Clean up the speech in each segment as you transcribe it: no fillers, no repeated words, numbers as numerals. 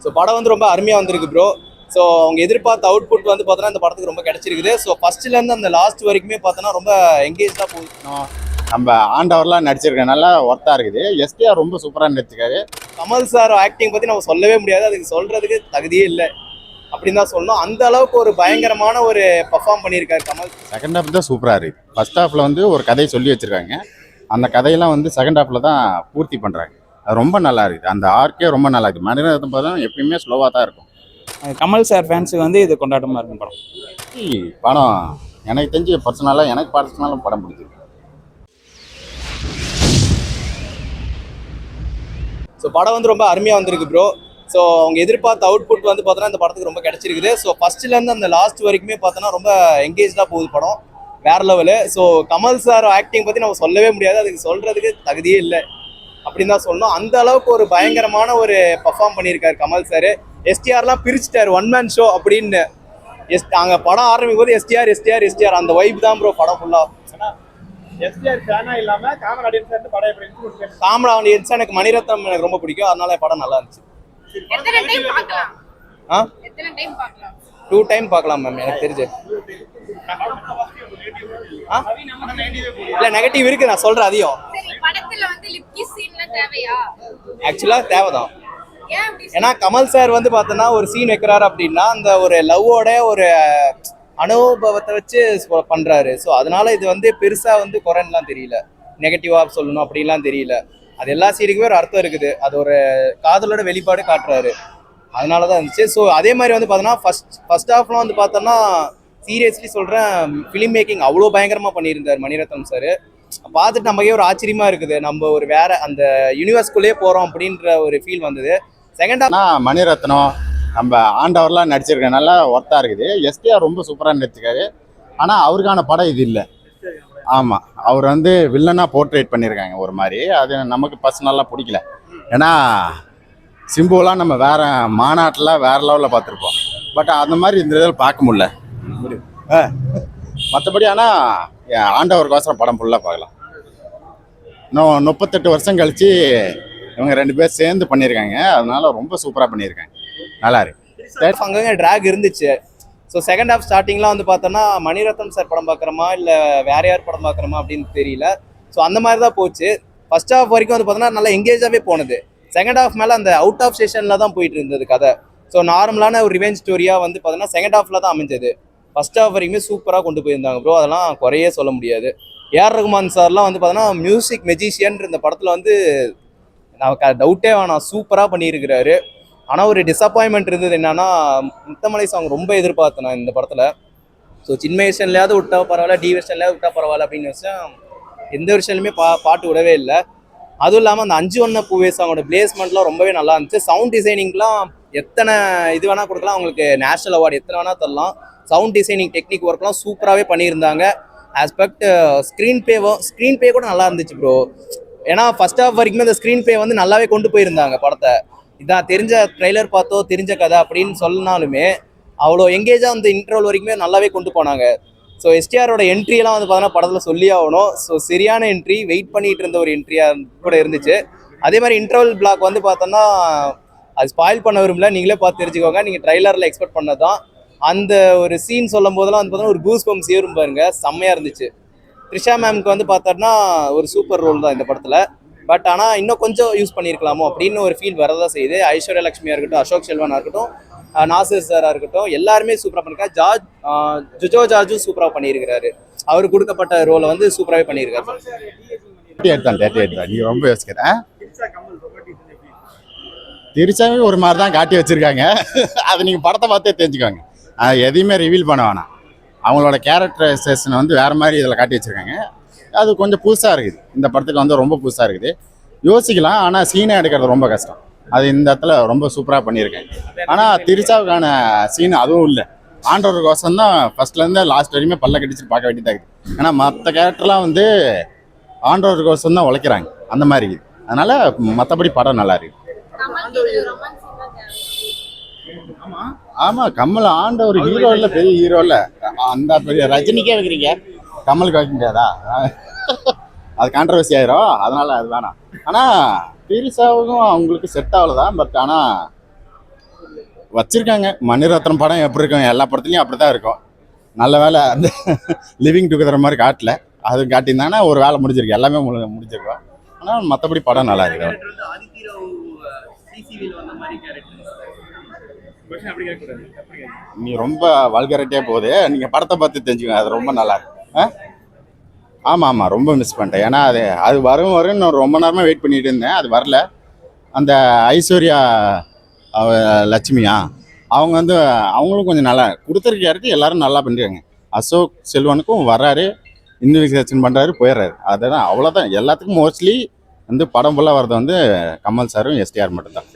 So படம் வந்து ரொம்ப அருமையாக வந்திருக்கு ப்ரோ. ஸோ அவங்க எதிர்பார்த்த அவுட்புட் வந்து பார்த்தோன்னா இந்த படத்துக்கு ரொம்ப கிடைச்சிருக்குது. ஸோ ஃபர்ஸ்ட்லேருந்து அந்த லாஸ்ட் வரைக்குமே பார்த்தோன்னா ரொம்ப எங்கேஜாக போகுது. நம்ம ஆண்டவர்லாம் நடிச்சிருக்கேன், நல்லா ஒர்த்தாக இருக்குது. எஸ்டிஆர் ரொம்ப சூப்பராக நடிச்சிருக்காரு. கமல் சார் ஆக்டிங் பற்றி நம்ம சொல்லவே முடியாது, அதுக்கு சொல்கிறதுக்கு தகுதியே இல்லை அப்படின்னு தான் சொல்லணும். அந்த அளவுக்கு ஒரு பயங்கரமான ஒரு பர்ஃபார்ம் பண்ணியிருக்காரு கமல். செகண்ட் ஹாஃப் தான் சூப்பராக இருக்குது. ஃபர்ஸ்ட் ஹாஃபில் வந்து ஒரு கதையை சொல்லி வச்சுருக்காங்க. அந்த கதையெல்லாம் வந்து செகண்ட் ஹாஃபில் தான் பூர்த்தி பண்ணுறாங்க. அது ரொம்ப நல்லா இருக்குது. அந்த ஆர்க்கே ரொம்ப நல்லா இருக்குது. மணிரத்னம் படம் எப்பயுமே ஸ்லோவாக தான் இருக்கும். கமல் சார் ஃபேன்ஸுக்கு வந்து இது கொண்டாட்டமாக இருக்கும் படம். படம் எனக்கு தெரிஞ்சு எனக்கு பர்சனலாக படம் பிடிச்சிருக்கு. ஸோ படம் வந்து ரொம்ப அருமையாக வந்திருக்கு ப்ரோ. ஸோ அவங்க எதிர்பார்த்த அவுட்புட் வந்து பார்த்தோன்னா இந்த படத்துக்கு ரொம்ப கிடைச்சிருக்குது. ஸோ ஃபர்ஸ்ட்லேருந்து அந்த லாஸ்ட் வரைக்குமே பார்த்தோன்னா ரொம்ப எங்கேஜாக போகுது படம், வேற level. So Kamal sir acting பற்றி நம்ம சொல்லவே முடியாது, அதுக்கு சொல்கிறதுக்கு தகுதியே இல்லை அப்படின்னு தான் சொல்லணும். அந்த அளவுக்கு ஒரு பயங்கரமான ஒரு பர்ஃபார்ம் பண்ணியிருக்காரு கமல் சார். எஸ்டிஆர்லாம் பிரிச்சுட்டார், ஒன் மேன் ஷோ அப்படின்னு. அங்கே படம் ஆரம்பிக்கும் போது எஸ்டிஆர் எஸ்டிஆர் எஸ்டிஆர் அந்த வைப் தான் ப்ரோ படம் ஃபுல்லாக. காமெடி ஆடியன்ஸ் எனக்கு மணிரத்னம் எனக்கு ரொம்ப பிடிக்கும், அதனால படம் நல்லா இருந்துச்சு. 2 டைம் பார்க்கலாம் மேம் எனக்கு தெரிஞ்சு. இல்லை நெகட்டிவ் இருக்கு, நான் சொல்கிறேன் அதையும். ஆக்சுவலாக தேவைதான். ஏன்னா கமல் சார் வந்து பார்த்தோன்னா ஒரு சீன் வைக்கிறாரு அப்படின்னா அந்த ஒரு லவ்வோட ஒரு அனுபவத்தை வச்சு பண்ணுறாரு. ஸோ அதனால இது வந்து பெருசாக வந்து குறைன்னுலாம் தெரியல, நெகட்டிவாக சொல்லணும் அப்படின்லாம் தெரியல. அது எல்லா சீனுக்குமே ஒரு அர்த்தம் இருக்குது, அது ஒரு காதலோட வெளிப்பாடு காட்டுறாரு, அதனால தான் இருந்துச்சு. ஸோ அதே மாதிரி வந்து பார்த்தோன்னா ஃபர்ஸ்ட் ஹாஃப்லாம் வந்து பார்த்தோன்னா சீரியஸ்லி சொல்கிறேன், ஃபிலிம் மேக்கிங் அவ்வளோ பயங்கரமாக பண்ணியிருந்தார் மணிரத்னம் சார். பார்த்துட்டு நமக்கே ஒரு ஆச்சரியமாக இருக்குது, நம்ம ஒரு வேற அந்த யூனிவர்ஸ்குள்ளேயே போகிறோம் அப்படின்ற ஒரு ஃபீல் வந்தது. செகண்ட் ஹாஃப் மணிரத்னம் நம்ம ஆண்டவர்லாம் நடிச்சிருக்கேன், நல்லா ஒர்த்தாக இருக்குது. எஸ்டிஆர் ரொம்ப சூப்பராக நடிச்சிருக்காரு. ஆனால் அவருக்கான படம் இது இல்லை. ஆமாம், அவர் வந்து வில்லனாக போர்ட்ரேட் பண்ணியிருக்காங்க ஒரு மாதிரி. அது நமக்கு பர்சனலாக பிடிக்கல. ஏன்னா சிம்புலாம் நம்ம வேறு மாநாட்டில் வேறு லெவலில் பார்த்துருப்போம். பட் அந்த மாதிரி இந்த இதில் பார்க்க முடியல மற்றபடி. ஆனால் ஆண்டவருக்கோசரம் படம் ஃபுல்லாக பார்க்கலாம். இன்னும் 38 வருஷம் கழித்து இவங்க 2 பேர் சேர்ந்து பண்ணியிருக்காங்க, அதனால ரொம்ப சூப்பராக பண்ணியிருக்காங்க, நல்லா இருக்கு. அங்கங்கே ட்ராக் இருந்துச்சு. ஸோ செகண்ட் ஹாஃப் ஸ்டார்டிங்லாம் வந்து பார்த்தோன்னா மணிரத்னம் சார் படம் பார்க்குறோமா இல்லை வேற யார் படம் பார்க்குறோமா அப்படின்னு தெரியல. ஸோ அந்த மாதிரி தான் போச்சு. ஃபர்ஸ்ட் ஹாஃப் வரைக்கும் வந்து பார்த்தோன்னா நல்லா எங்கேஜாகவே போனது. செகண்ட் ஹாஃப் மேலே அந்த அவுட் ஆஃப் ஸ்டேஷனில் தான் போயிட்டு இருந்தது கதை. ஸோ நார்மலான ஒரு ரிவெஞ்ச் ஸ்டோரியாக வந்து பார்த்தோன்னா செகண்ட் ஹாஃபில் தான் அமைஞ்சது. ஃபர்ஸ்ட் ஹாஃப் வரைக்குமே சூப்பராக கொண்டு போயிருந்தாங்க ப்ரோ, அதெல்லாம் குறையே சொல்ல முடியாது. ஏஆர் ரகுமான் சார்லாம் வந்து பார்த்தோன்னா மியூசிக் மெஜிஷியன் இந்த படத்தில் வந்து நமக்கு டவுட்டே வேணாம், சூப்பராக பண்ணியிருக்கிறாரு. ஆனால் ஒரு டிசப்பாயின்மெண்ட் இருந்தது என்னன்னா, முத்தமலை சாங் ரொம்ப எதிர்பார்த்தேன் நான் இந்த படத்தில். ஸோ சின்ன விஷயம்லையாவது விட்டா பரவாயில்ல, டி விஷயம்லையாவது விட்டா பரவாயில்ல அப்படின்னு விஷயம் எந்த விஷயம்லையுமே பாட்டு விடவே இல்லை. அதுவும் இல்லாமல் அந்த 5 வண்ண பூவே சாங்கோட பிளேஸ்மெண்ட்லாம் ரொம்பவே நல்லா இருந்துச்சு. சவுண்ட் டிசைனிங்லாம் எத்தனை இது வேணால் கொடுக்கலாம், அவங்களுக்கு நேஷனல் அவார்டு எத்தனை வேணால் தரலாம். சவுண்ட் டிசைனிங் டெக்னிக் ஒர்க்லாம் சூப்பராகவே பண்ணியிருந்தாங்க. ஆஸ்பெக்ட் ஸ்க்ரீன் பே கூட நல்லா இருந்துச்சு ப்ரோ. ஏன்னா ஃபர்ஸ்ட் ஹாஃப் வரைக்குமே அந்த ஸ்க்ரீன் பே வந்து நல்லாவே கொண்டு போயிருந்தாங்க படத்தை. இதான் தெரிஞ்ச ட்ரெய்லர் பார்த்தோ தெரிஞ்ச கதை அப்படின்னு சொன்னாலுமே அவ்வளோ எங்கேஜாக அந்த இன்டர்வல் வரைக்குமே நல்லாவே கொண்டு போனாங்க. ஸோ எஸ்டிஆரோட என்ட்ரியெல்லாம் வந்து பார்த்தோன்னா படத்தில் சொல்லி ஆகணும். ஸோ சரியான என்ட்ரி, வெயிட் பண்ணிட்டு இருந்த ஒரு என்ட்ரியாக கூட இருந்துச்சு. அதே மாதிரி இன்டர்வல் பிளாக் வந்து பார்த்தோன்னா அது ஸ்பாயில் பண்ண விரும்பல, நீங்களே பார்த்து தெரிஞ்சுக்கோங்க. நீங்கள் ட்ரைலரில் எக்ஸ்பெக்ட் பண்ணது தான். அந்த ஒரு சீன் சொல்லும் போதெல்லாம் வந்து பார்த்தோன்னா ஒரு கூஸ் பம்ப்ஸ் ஏறும் பாருங்க, செம்மையாக இருந்துச்சு. த்ரிஷா மேம்க்கு வந்து பார்த்தோன்னா ஒரு சூப்பர் ரோல் தான் இந்த படத்தில். பட் ஆனால் இன்னும் கொஞ்சம் யூஸ் பண்ணியிருக்கலாமோ அப்படின்னு ஒரு ஃபீல் வரதான் செய்யுது. ஐஸ்வர்யா லட்சுமியாக இருக்கட்டும், அசோக் செல்வனாக இருக்கட்டும், நாசிர் சாராக இருக்கட்டும், எல்லாருமே சூப்பராக பண்ணியிருக்காரு. ஜுஜோ ஜார்ஜும் சூப்பராக பண்ணியிருக்கிறாரு. அவருக்கு கொடுக்கப்பட்ட ரோலை வந்து சூப்பராகவே பண்ணியிருக்காரு. நீ ரொம்ப யோசிக்கிறேன். திருச்சாவே ஒரு மாதிரி தான் காட்டி வச்சிருக்காங்க. அது நீங்கள் படத்தை பார்த்தே தெரிஞ்சுக்கோங்க. எதையுமே ரிவீல் பண்ண வேணாம். அவங்களோட கேரக்டரைசேஷனை வந்து வேறு மாதிரி இதில் காட்டி வச்சுருக்காங்க. அது கொஞ்சம் புதுசாக இருக்குது, இந்த படத்துக்கு வந்து ரொம்ப புதுசாக இருக்குது. யோசிக்கலாம், ஆனால் சீனை எடுக்கிறது ரொம்ப கஷ்டம். அது இந்த இடத்துல ரொம்ப சூப்பராக பண்ணியிருக்கேன். ஆனால் திருச்சாவுக்கான சீன் அதுவும் இல்லை. ஆண்டவருக்கோசம் தான் ஃபர்ஸ்ட்லேருந்து லாஸ்ட் வரைக்குமே பல்ல கடிச்சிட்டு பார்க்க வேண்டியதாக இருக்குது. ஏன்னா மற்ற கேரக்டர்லாம் வந்து ஆண்டவருக்கோசம் தான் உழைக்கிறாங்க, அந்த மாதிரி இருக்குது. அதனால் மற்றபடி படம் நல்லா இருக்குது. ஆமாம், கமல் ஆண்டவர் ஹீரோ இல்லை, பெரிய ஹீரோ இல்லை. அந்த பெரிய ரஜினிக்கே வைக்கிறீங்க, கமலுக்கு வைக்க முடியாதா? அது கான்ட்ரவர்சி ஆயிரும், அதனால அது வேணாம். ஆனால் திரிசாவுக்கும் அவங்களுக்கு செட் ஆகலதான். பட் ஆனால் வச்சிருக்காங்க. மணிரத்னம் படம் எப்படி இருக்கும், எல்லா படத்துலையும் அப்படி தான் இருக்கும். நல்ல வேலை அந்த லிவிங் டுகெதர் மாதிரி காட்டல. அது காட்டியிருந்தாங்கன்னா ஒரு வேலை முடிஞ்சிருக்கு, எல்லாமே முடிஞ்சிருக்கோம். ஆனால் மற்றபடி படம் நல்லா இருக்கு. நீ ரொம்ப வல்கரிட்டியாக போகுது. நீங்கள் படத்தை பார்த்து தெரிஞ்சுக்கோங்க, அது ரொம்ப நல்லா இருக்கு. ஆமாம் ரொம்ப மிஸ் பண்ணிட்டேன். ஏன்னா அது வரும்னு நான் ரொம்ப நேரமாக வெயிட் பண்ணிட்டு இருந்தேன், அது வரல. அந்த ஐஸ்வர்யா லட்சுமியா அவங்க வந்து அவங்களும் கொஞ்சம் நல்லா கொடுத்துருக்க கேரக்டர் எல்லாரும் நல்லா பண்ணிருக்காங்க. அசோக் செல்வனுக்கும் வர்றாரு, இன்வெஸ்டிகேஷன் பண்ணுறாரு, போயிடுறாரு. அதுதான் அவ்வளோதான். எல்லாத்துக்கும் மோஸ்ட்லி வந்து படம் ஃபுல்லாக வர்றது வந்து கமல் சாரும் எஸ்டிஆர் மட்டும்தான்.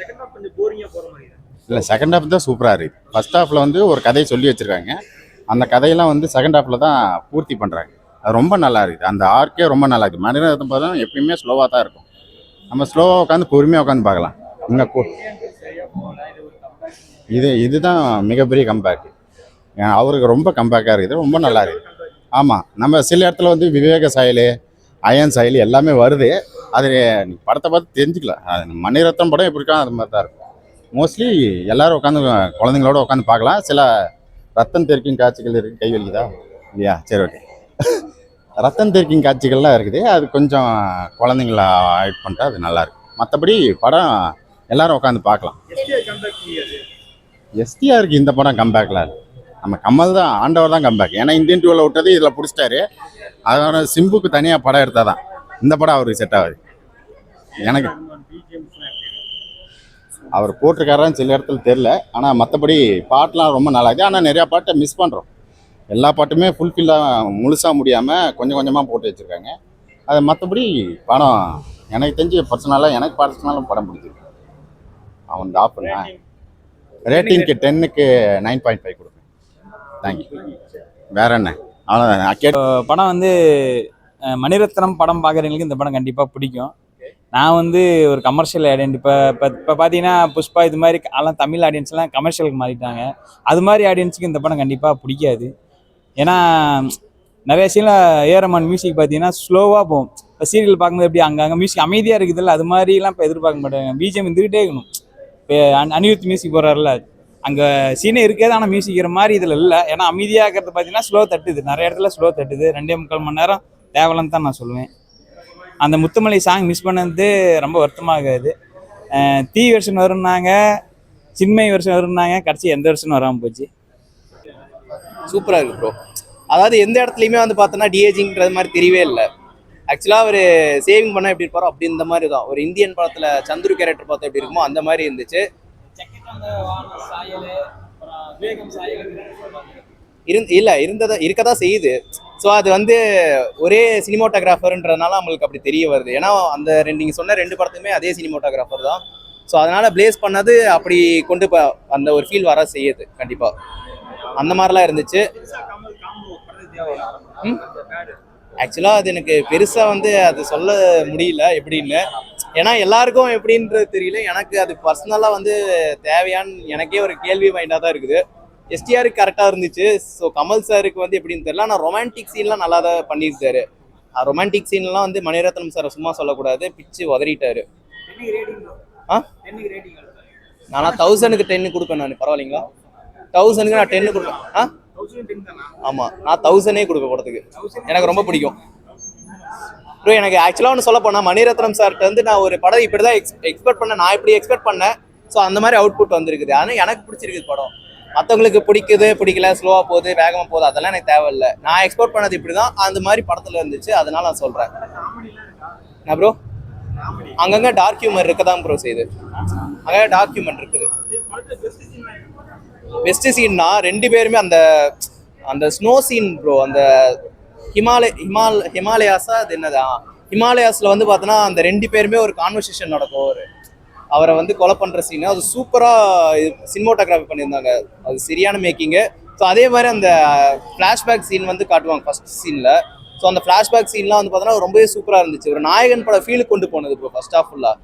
இல்லை, செகண்ட் ஹாஃப் தான் சூப்பராக இருக்குது. ஃபர்ஸ்ட் ஹாஃபில் வந்து ஒரு கதையை சொல்லி வச்சுருக்காங்க. அந்த கதையெல்லாம் வந்து செகண்ட் ஹாஃபில் தான் பூர்த்தி பண்ணுறாங்க. அது ரொம்ப நல்லா இருக்குது. அந்த ஆர்க்கே ரொம்ப நல்லா இருக்குது. மணிரத்னம் படம் எப்பயுமே ஸ்லோவாக தான் இருக்கும். நம்ம ஸ்லோவாக உட்காந்து பொறுமையாக உட்காந்து பார்க்கலாம். இதுதான் மிகப்பெரிய கம்பேக். அவருக்கு ரொம்ப கம்பேக்காக இருக்குது, ரொம்ப நல்லா இருக்குது. ஆமாம், நம்ம சில இடத்துல வந்து விவேக சாயல், அயன் சாயல் எல்லாமே வருது. அது படத்தை பார்த்து தெரிஞ்சுக்கலாம். அது மணிரத்னம் படம் எப்படி இருக்கா அது மாதிரி தான் இருக்கும். மோஸ்ட்லி எல்லோரும் உட்காந்து குழந்தைங்களோட உட்காந்து பார்க்கலாம். சில ரத்தம் தெறிக்கும் காட்சிகள் இருக்குது. கை வலிக்குதா இல்லையா? சரி, ஓகே. ரத்தம் தெறிக்கும் காட்சிகள்லாம் இருக்குது. அது கொஞ்சம் குழந்தைங்கள அவாய்ட் பண்ணிட்டா அது நல்லாயிருக்கு. மற்றபடி படம் எல்லோரும் உட்காந்து பார்க்கலாம். எஸ்டிஆருக்கு இந்த படம் கம்பேக்லாம் இல்லை. நம்ம கமல் தான், ஆண்டவர் தான் கம்பேக். ஏன்னா இந்தியன் டூவில் விட்டது இதில் பிடிச்சிட்டாரு. அதோட சிம்புக்கு தனியாக படம் எடுத்தால் தான் இந்த படம் அவருக்கு செட் ஆகுது. எனக்கு அவர் போட்டிருக்காரான்னு சில இடத்துல தெரில. ஆனால் மற்றபடி பாட்டெலாம் ரொம்ப நல்லா இருக்குது. ஆனால் நிறையா பாட்டை மிஸ் பண்ணுறோம். எல்லா பாட்டுமே ஃபுல்ஃபில்லாக முழுசாக முடியாமல் கொஞ்சம் கொஞ்சமாக போட்டு வச்சுருக்காங்க. அது மற்றபடி படம் எனக்கு தெரிஞ்சு பர்சனலாக எனக்கு பர்சனலாக படம் பிடிச்சிருக்கு. அவன் ஆஃப் பண்ண ரேட்டிங்க்கு 10க்கு 9.5 கொடுப்பேன். தேங்க்யூ. வேற என்ன, அவ்வளோதான். படம் வந்து மணிரத்னம் படம் பார்க்குறவங்களுக்கு இந்த படம் கண்டிப்பாக பிடிக்கும். நான் வந்து ஒரு கமர்ஷியல் ஆடியன்ஸ். இப்போ பார்த்தீங்கன்னா புஷ்பா இது மாதிரி எல்லாம் தமிழ் ஆடியன்ஸ்லாம் கமர்ஷியலுக்கு மாறிட்டாங்க. அது மாதிரி ஆடியன்ஸுக்கு இந்த படம் கண்டிப்பாக பிடிக்காது. ஏன்னா நிறைய சீனில் ஏரமான் மியூசிக் பார்த்தீங்கன்னா ஸ்லோவாக போகும். இப்போ சீரியல் பார்க்கும்போது எப்படி அங்கங்கே மியூசிக் அமைதியாக இருக்குதுல்ல, அது மாதிரிலாம் இப்போ எதிர்பார்க்க மாட்டாங்க. பிஜிஎம் இருந்துகிட்டே இருக்கணும். இப்போ அனிருத் மியூசிக் போடுறாருல, அங்கே சீனே இருக்காது, ஆனால் மியூசிக் இருக்கிற மாதிரி இதில் இல்லை. ஏன்னா அமைதியாக இருக்கிறது பார்த்தீங்கன்னா ஸ்லோ தட்டுது, நிறைய இடத்துல ஸ்லோ தட்டுது. 2.25 மணி நேரம் தேவலன்னு தான் நான் சொல்லுவேன். அந்த முத்துமலை சாங் மிஸ் பண்ணது ரொம்ப வருத்தமாகாது. தீ வெர்ஷன் வரும்னாங்க, சின்மை வெர்ஷன் வரும்னாங்க, கடைசி எந்த வெர்ஷனும் வராமல் போச்சு. சூப்பராக இருக்குது ப்ரோ. அதாவது எந்த இடத்துலையுமே வந்து பார்த்தோன்னா டிஏஜிங்கிறது மாதிரி தெரியவே இல்லை. ஆக்சுவலாக அவர் சேவிங் பண்ணால் எப்படி இருப்பாரோ அப்படி இந்த மாதிரி தான். ஒரு இந்தியன் படத்தில் சந்துரு கேரக்டர் பார்த்தா எப்படி இருக்குமோ அந்த மாதிரி இருந்துச்சு. இருக்கதான் செய்யுது. ஸோ அது வந்து ஒரே சினிமோட்டோகிராஃபர்ன்றதுனால நம்மளுக்கு அப்படி தெரிய வருது. ஏன்னா அந்த நீங்கள் சொன்ன 2 படத்துமே அதே சினிமோட்டோகிராஃபர் தான். ஸோ அதனால பிளேஸ் பண்ணது அப்படி கொண்டு அந்த ஒரு ஃபீல் வர செய்யுது. கண்டிப்பாக அந்த மாதிரிலாம் இருந்துச்சு. ஆக்சுவலாக அது எனக்கு பெருசாக வந்து அது சொல்ல முடியல எப்படின்னு. ஏன்னா எல்லாருக்கும் எப்படின்றது தெரியல. எனக்கு அது பர்சனலாக வந்து தேவையான்னு எனக்கே ஒரு கேள்வி மைண்டாக தான் இருக்குது. எஸ்டிஆருக்கு கரெக்டாக இருந்துச்சு. ஸோ கமல் சாருக்கு வந்து எப்படின்னு தெரியல. ஆனால் ரொமான்டிக் சீன்லாம் நல்லா தான் பண்ணியிருந்தாரு. ரொமான்டிக் சீன்லாம் வந்து மணிரத்னம் சார் சும்மா சொல்லக்கூடாது, பிச்சு உதறிட்டாரு. நானா 1000க்கு 10 கொடுப்பேன். நான் பரவாயில்லைங்களா? 1000க்கு நான் 10 கொடுப்பேன். ஆமாம், நான் 1000 கொடுப்பேன் படத்துக்கு. எனக்கு ரொம்ப பிடிக்கும் ப்ரோ. எனக்கு ஆக்சுவலாக ஒன்று சொல்ல போனால் மணிரத்னம் சார்கிட்ட வந்து நான் ஒரு படம் இப்படி தான் எக்ஸ்பெக்ட் பண்ணேன். நான் இப்படி எக்ஸ்பெக்ட் பண்ணேன். ஸோ அந்த மாதிரி அவுட்புட் வந்திருக்குது. ஆனால் எனக்கு பிடிச்சிருக்குது படம். மற்றவங்களுக்கு பிடிக்கல, ஸ்லோவாக போகுது, வேகமாக போகுது, அதெல்லாம் எனக்கு தேவையில்லை. நான் எக்ஸ்பெக்ட் பண்ணது இப்படி தான், அந்த மாதிரி படத்தில் இருந்துச்சு. அதனால நான் சொல்கிறேன். என்ன ப்ரோ, அங்கங்கே டார்க் ஹியூமர் இருக்க தான் ப்ரோ செய்யுது. அங்கே டார்க் ஹியூமர் இருக்குது. பெஸ்ட் சீன்னா 2 பேருமே அந்த ஸ்னோ சீன் ப்ரோ. அந்த ஹிமாலயாஸா அது என்னதான் ஹிமாலயாஸில் வந்து பார்த்தோன்னா அந்த 2 பேருமே ஒரு கான்வர்சேஷன் நடக்கும். அவரை வந்து கொலை பண்ணுற சீனு அது சூப்பராக சினிமோட்டோகிராஃபி பண்ணியிருந்தாங்க. அது சரியான மேக்கிங்கு. ஸோ அதே மாதிரி அந்த ஃப்ளாஷ்பேக் சீன் வந்து காட்டுவாங்க ஃபர்ஸ்ட் சீனில். ஸோ அந்த ஃப்ளாஷ்பேக் சீன்லாம் வந்து பார்த்தோன்னா ரொம்பவே சூப்பராக இருந்துச்சு. ஒரு நாயகன் பட ஃபீலுக்கு கொண்டு போனது இப்போ ஃபர்ஸ்ட் ஆஃப் ஃபுல்லாக.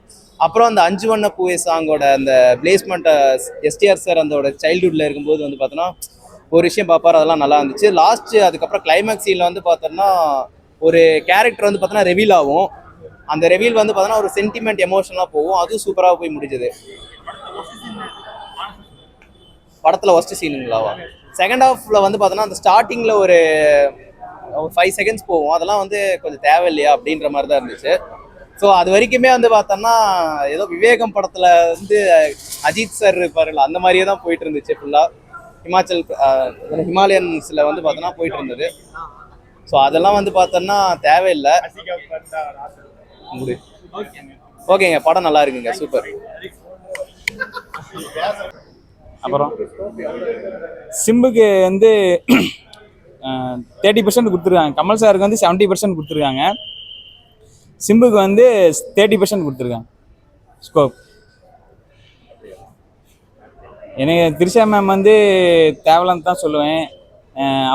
அப்புறம் அந்த 5 வண்ண பூவே சாங்கோட அந்த பிளேஸ்மெண்ட்டை எஸ்டிஆர் சார் அந்த சைல்டுஹுட்டில் இருக்கும்போது வந்து பார்த்தோன்னா ஒரு விஷயம் பார்ப்பார், அதெல்லாம் நல்லா இருந்துச்சு. லாஸ்ட்டு அதுக்கப்புறம் கிளைமேக்ஸ் சீனில் வந்து பார்த்தோன்னா ஒரு கேரக்டர் வந்து பார்த்தோன்னா ரெவீல் ஆகும். அந்த ரெவீல் வந்து பார்த்தோன்னா ஒரு சென்டிமெண்ட் எமோஷனலாக போகும். அதுவும் சூப்பராக போய் முடிஞ்சது. படத்தில் ஒஸ்ட் சீனுங்களாவா? செகண்ட் ஹாஃபில் வந்து பார்த்தோன்னா அந்த ஸ்டார்டிங்கில் ஒரு 5 செகண்ட்ஸ் போகும், அதெல்லாம் வந்து கொஞ்சம் தேவையில்லையா அப்படின்ற மாதிரி தான் இருந்துச்சு. ஸோ அது வரைக்குமே வந்து பார்த்தோன்னா ஏதோ விவேகம் படத்தில் வந்து அஜித் சார் இருப்பாருல்ல, அந்த மாதிரியே தான் போயிட்டு இருந்துச்சு ஃபுல்லாக. ஹிமாலயன்ஸில் வந்து பார்த்தோன்னா போயிட்டு இருந்தது. ஸோ அதெல்லாம் வந்து பார்த்தோன்னா தேவையில்லை. ஓகேங்க, படம் நல்லா இருக்குங்க, சூப்பர். அப்புறம் சிம்புக்கு வந்து 30% கொடுத்துருக்காங்க. கமல் சாருக்கு வந்து 70% கொடுத்துருக்காங்க. சிம்புக்கு வந்து 30% கொடுத்துருக்காங்க ஸ்கோப். எனக்கு திரிஷா மேம் வந்து தேவலான்னு தான் சொல்லுவேன்.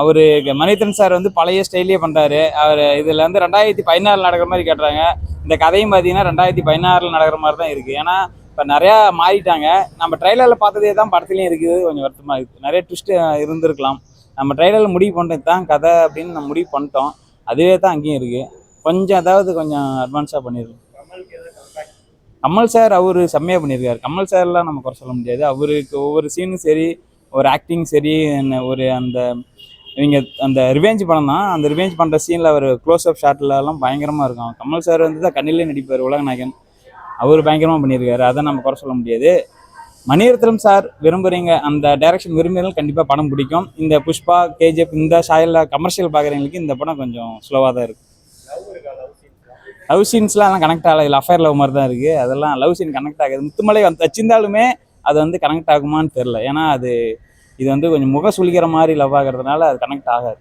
அவர் மணிரத்னம் சார் வந்து பழைய ஸ்டைல்லே பண்ணுறாரு. அவர் இதில் வந்து 2016 நடக்கிற மாதிரி கேட்டுறாங்க. இந்த கதையும் பார்த்தீங்கன்னா 2016 நடக்கிற மாதிரி தான் இருக்குது. ஏன்னா இப்போ நிறையா மாறிட்டாங்க. நம்ம ட்ரைலரில் பார்த்ததே தான் படத்துலையும் இருக்குது. கொஞ்சம் வருத்தமாக இருக்குது. நிறைய ட்விஸ்ட்டு இருந்திருக்கலாம். நம்ம ட்ரைலரில் முடிவு பண்ணுறது தான் கதை அப்படின்னு நம்ம முடிவு பண்ணிட்டோம். அதுவே தான் அங்கேயும் இருக்குது. கொஞ்சம் அதாவது கொஞ்சம் அட்வான்ஸாக பண்ணியிருக்கோம். கமல் சார் அவர் செம்மையாக பண்ணியிருக்காரு. கமல் சார்லாம் நம்ம குறை சொல்ல முடியாது. அவருக்கு ஒவ்வொரு சீனும் சரி, ஒரு ஆக்டிங் சரி, ஒரு இவங்க அந்த ரிவெஞ்ச் படம் தான். அந்த ரிவெஞ்ச் பண்ணுற சீனில் அவர் க்ளோஸ் அப் ஷாட்லலாம் பயங்கரமாக இருக்கும். கமல் சார் வந்து தான் கண்ணிலே நடிப்பார், உலகநாயகன். அவர் பயங்கரமாக பண்ணியிருக்காரு. அதை நம்ம குறை சொல்ல முடியாது. மணிரத்னம் சார் விரும்புகிறீங்க, அந்த டைரக்ஷன் விரும்புகிறவங்க கண்டிப்பாக படம் பிடிக்கும். இந்த புஷ்பா, கேஜிஎஃப் இந்த ஷாயில் கமர்ஷியல் பார்க்குறவங்களுக்கு இந்த படம் கொஞ்சம் ஸ்லோவாக தான் இருக்குது. லவ் சீன்ஸ்லாம் அதெல்லாம் கனெக்ட் ஆகலை. இல்லை அஃபேர் லவ் மாதிரி தான் இருக்குது. அதெல்லாம் லவ் சீன் கனெக்ட் ஆகுது. முத்துமலை வச்சிருந்தாலுமே அது வந்து கனெக்ட் ஆகுமான்னு தெரில. ஏன்னா இது வந்து கொஞ்சம் முக சுளிக்கிற மாதிரி லவ் ஆகிறதுனால அது கனெக்ட் ஆகாது.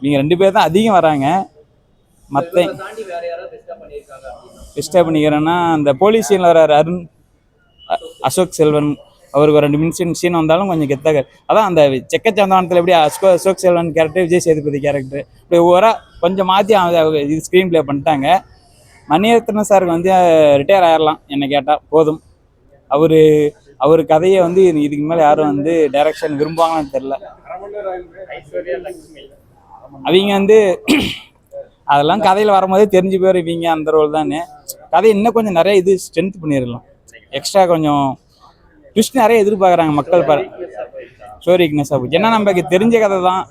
இவங்க 2 பேர் தான் அதிகம் வராங்க. மற்ற பெஸ்ட்டாக பண்ணிக்கிறேன்னா அந்த போலீஸ் சீனில் வர அசோக் செல்வன், அவருக்கு ஒரு 2 மினிட்ஸ் சீன் வந்தாலும் கொஞ்சம் கெத்தாக. அதான் அந்த செக்கச்சந்தானத்தில் எப்படி அசோக் செல்வன் கேரக்டர், விஜய் சேதுபதி கேரக்டர் இப்படி ஒவ்வொரு கொஞ்சம் மாற்றி இது ஸ்க்ரீன் ப்ளே பண்ணிட்டாங்க. மணிரத்னம் சாருக்கு வந்து ரிட்டையர் ஆயிடலாம் என்னை கேட்டால், போதும். அவர் கதையை வந்து இதுக்கு மேலே யாரும் வந்து டைரக்ஷன் விரும்புவாங்கன்னு தெரில. அவங்க வந்து அதெல்லாம் கதையில் வரும்போதே தெரிஞ்சு போயிரு இவங்க அந்த ரோல் தானே. கதையை இன்னும் கொஞ்சம் நிறைய இது ஸ்ட்ரென்த் பண்ணிடலாம். எக்ஸ்ட்ரா கொஞ்சம் ட்விஸ்ட் நிறைய எதிர்பார்க்குறாங்க மக்கள். ஸ்டோரி வீக்னஸாக போச்சு. ஏன்னா நமக்கு தெரிஞ்ச கதை தான்.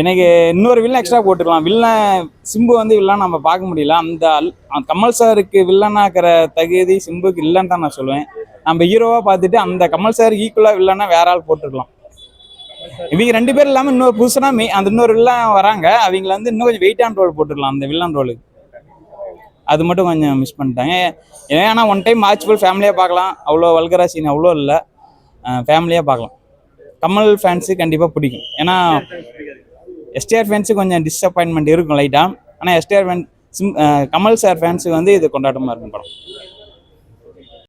எனக்கு இன்னொரு வில்லன் எக்ஸ்ட்ரா போட்டுக்கலாம். வில்லன் சிம்பு வந்து வில்லன் நம்ம பார்க்க முடியல. அந்த கமல் சாருக்கு வில்லனாக்கிற தகுதி சிம்புக்கு இல்லைன்னு தான் நான் சொல்லுவேன். நம்ம ஹீரோவாக பார்த்துட்டு அந்த கமல் சாருக்கு ஈக்குவலாக வில்லனா வேற ஆள் போட்டுருக்கலாம். இவங்க 2 பேர் இல்லாமல் இன்னொரு புதுசுனா அந்த இன்னொரு வில்லன் வராங்க. அவங்கள வந்து இன்னும் கொஞ்சம் வெயிட்டான ரோல் போட்டுருக்கலாம் அந்த வில்லன் ரோலுக்கு. அது மட்டும் கொஞ்சம் மிஸ் பண்ணிட்டாங்க. ஏன்னா ஒன் டைம் வாட்ச்ஃபுல் ஃபேமிலியாக பார்க்கலாம். அவ்வளோ வல்கரா சீன் அவ்வளோ இல்லை, ஃபேமிலியாக பார்க்கலாம். கமல் ஃபேன்ஸு கண்டிப்பாக பிடிக்கும். ஏன்னா எஸ்டிஆர் ஃபேன்ஸுக்கு கொஞ்சம் டிஸப்பாயின்மெண்ட் இருக்கும் லைட்டாக. ஆனால் கமல் சார் ஃபேன்ஸுக்கு வந்து இது கொண்டாட்டமாக இருக்கும் படம்.